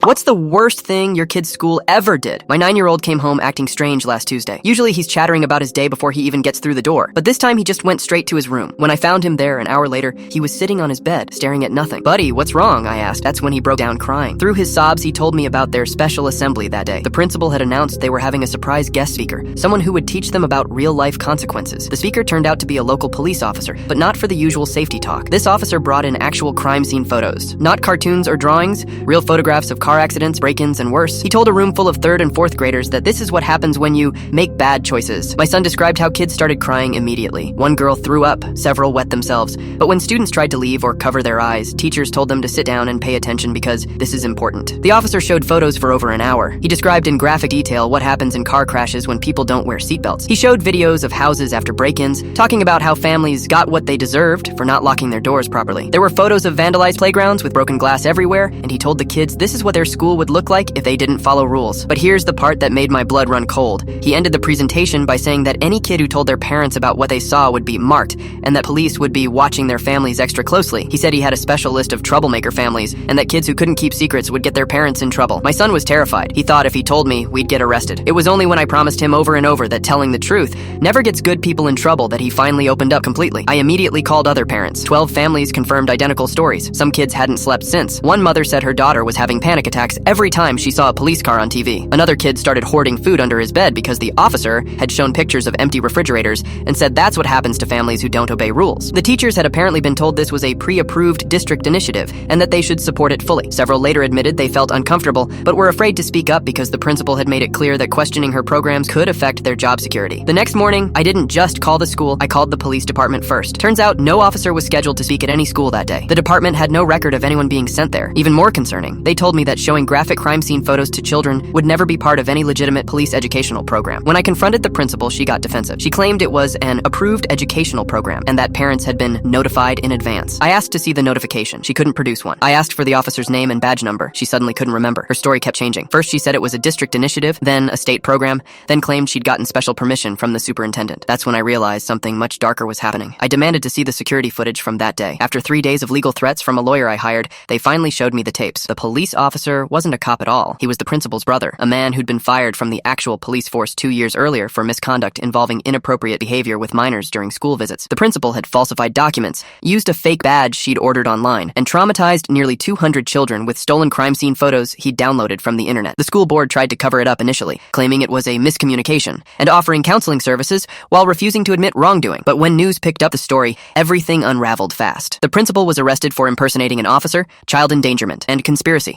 What's the worst thing your kid's school ever did? My 9-year-old came home acting strange last Tuesday. Usually he's chattering about his day before he even gets through the door, but this time he just went straight to his room. When I found him there an hour later, he was sitting on his bed, staring at nothing. "Buddy, what's wrong?" I asked. That's when he broke down crying. Through his sobs, he told me about their special assembly that day. The principal had announced they were having a surprise guest speaker, someone who would teach them about real-life consequences. The speaker turned out to be a local police officer, but not for the usual safety talk. This officer brought in actual crime scene photos. Not cartoons or drawings, real photographs of car accidents, break-ins, and worse. He told a room full of 3rd and 4th graders that this is what happens when you make bad choices. My son described how kids started crying immediately. One girl threw up, several wet themselves. But when students tried to leave or cover their eyes, teachers told them to sit down and pay attention because this is important. The officer showed photos for over an hour. He described in graphic detail what happens in car crashes when people don't wear seatbelts. He showed videos of houses after break-ins, talking about how families got what they deserved for not locking their doors properly. There were photos of vandalized playgrounds with broken glass everywhere, and he told the kids this is what their school would look like if they didn't follow rules. But here's the part that made my blood run cold. He ended the presentation by saying that any kid who told their parents about what they saw would be marked, and that police would be watching their families extra closely. He said he had a special list of troublemaker families, and that kids who couldn't keep secrets would get their parents in trouble. My son was terrified. He thought if he told me, we'd get arrested. It was only when I promised him over and over that telling the truth never gets good people in trouble that he finally opened up completely. I immediately called other parents. 12 families confirmed identical stories. Some kids hadn't slept since. One mother said her daughter was having panic attacks every time she saw a police car on TV. Another kid started hoarding food under his bed because the officer had shown pictures of empty refrigerators and said that's what happens to families who don't obey rules. The teachers had apparently been told this was a pre-approved district initiative and that they should support it fully. Several later admitted they felt uncomfortable, but were afraid to speak up because the principal had made it clear that questioning her programs could affect their job security. The next morning, I didn't just call the school, I called the police department first. Turns out no officer was scheduled to speak at any school that day. The department had no record of anyone being sent there. Even more concerning, they told me that showing graphic crime scene photos to children would never be part of any legitimate police educational program. When I confronted the principal, she got defensive. She claimed it was an approved educational program and that parents had been notified in advance. I asked to see the notification. She couldn't produce one. I asked for the officer's name and badge number. She suddenly couldn't remember. Her story kept changing. First she said it was a district initiative, then a state program, then claimed she'd gotten special permission from the superintendent. That's when I realized something much darker was happening. I demanded to see the security footage from that day. After 3 days of legal threats from a lawyer I hired, they finally showed me the tapes. The police officer wasn't a cop at all. He was the principal's brother, a man who'd been fired from the actual police force 2 years earlier for misconduct involving inappropriate behavior with minors during school visits. The principal had falsified documents, used a fake badge she'd ordered online, and traumatized nearly 200 children with stolen crime scene photos he'd downloaded from the internet. The school board tried to cover it up initially, claiming it was a miscommunication and offering counseling services while refusing to admit wrongdoing. But when news picked up the story, everything unraveled fast. The principal was arrested for impersonating an officer, child endangerment, and conspiracy.